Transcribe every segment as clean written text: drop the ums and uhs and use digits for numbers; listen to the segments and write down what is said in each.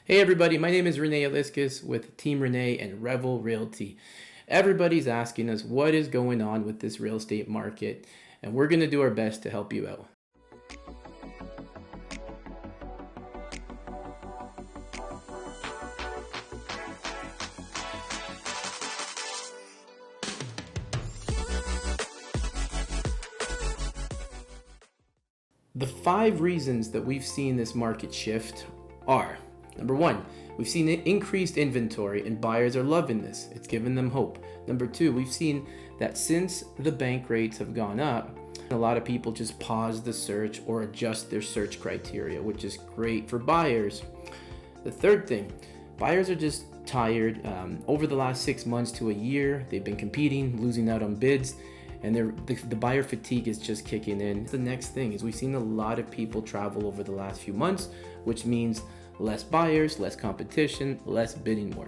Hey everybody, my name is Rene Illescas with Team Rene and Revel Realty. Everybody's asking us what is going on with this real estate market, and we're going to do our best to help you out. The 5 reasons that we've seen this market shift are: number 1, we've seen increased inventory and buyers are loving this. It's given them hope. Number 2, we've seen that since the bank rates have gone up, a lot of people just pause the search or adjust their search criteria, which is great for buyers. The third thing, buyers are just tired. Over the last 6 months to a year, they've been competing, losing out on bids, and the buyer fatigue is just kicking in. The next thing is we've seen a lot of people travel over the last few months, which means less buyers, less competition, less bidding war.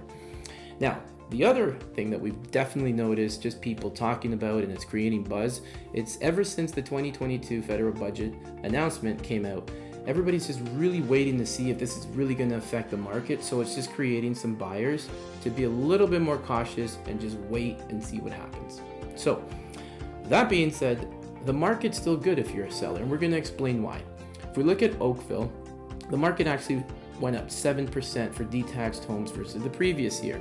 Now, the other thing that we've definitely noticed, just people talking about, and it's creating buzz, it's ever since the 2022 federal budget announcement came out, everybody's just really waiting to see if this is really going to affect the market. So it's just creating some buyers to be a little bit more cautious and just wait and see what happens. So that being said, the market's still good if you're a seller, and we're going to explain why. If we look at Oakville, the market actually went up 7% for detached homes versus the previous year.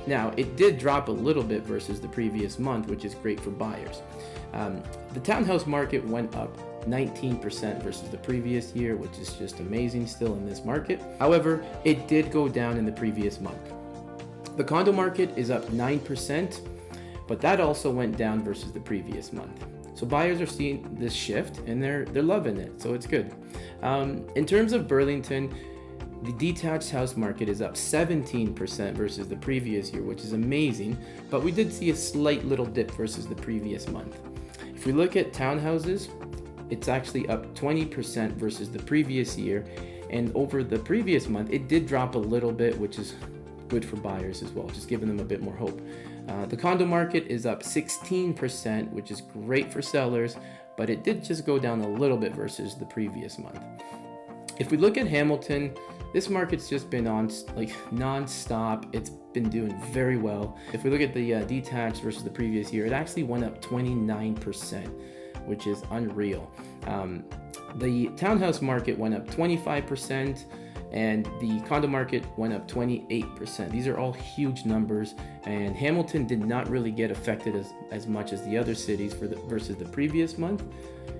Now, it did drop a little bit versus the previous month, which is great for buyers. The townhouse market went up 19% versus the previous year, which is just amazing still in this market. However, it did go down in the previous month. The condo market is up 9%, but that also went down versus the previous month. So buyers are seeing this shift and they're loving it, so it's good. In terms of Burlington, the detached house market is up 17% versus the previous year, which is amazing, but we did see a slight little dip versus the previous month. If we look at townhouses, it's actually up 20% versus the previous year, and over the previous month, it did drop a little bit, which is good for buyers as well, just giving them a bit more hope. The condo market is up 16%, which is great for sellers, but it did just go down a little bit versus the previous month. If we look at Hamilton, this market's just been on like non-stop. It's been doing very well. If we look at the detached versus the previous year, it actually went up 29%, which is unreal. The townhouse market went up 25%, and the condo market went up 28%. These are all huge numbers, and Hamilton did not really get affected as much as the other cities versus the previous month.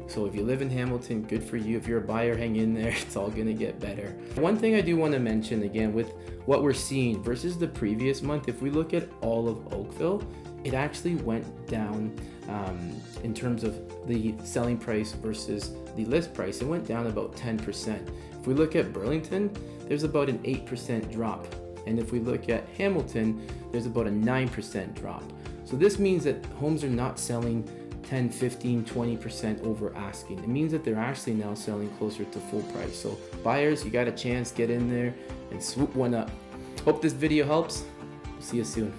So if you live in Hamilton, good for you. If you're a buyer, hang in there. It's all gonna get better. One thing I do want to mention again with what we're seeing versus the previous month, if we look at all of Oakville, it actually went down in terms of the selling price versus the list price. It went down about 10%. If we look at Burlington, there's about an 8% drop. And if we look at Hamilton, there's about a 9% drop. So this means that homes are not selling 10, 15, 20% over asking. It means that they're actually now selling closer to full price. So buyers, you got a chance, get in there and swoop one up. Hope this video helps. See you soon.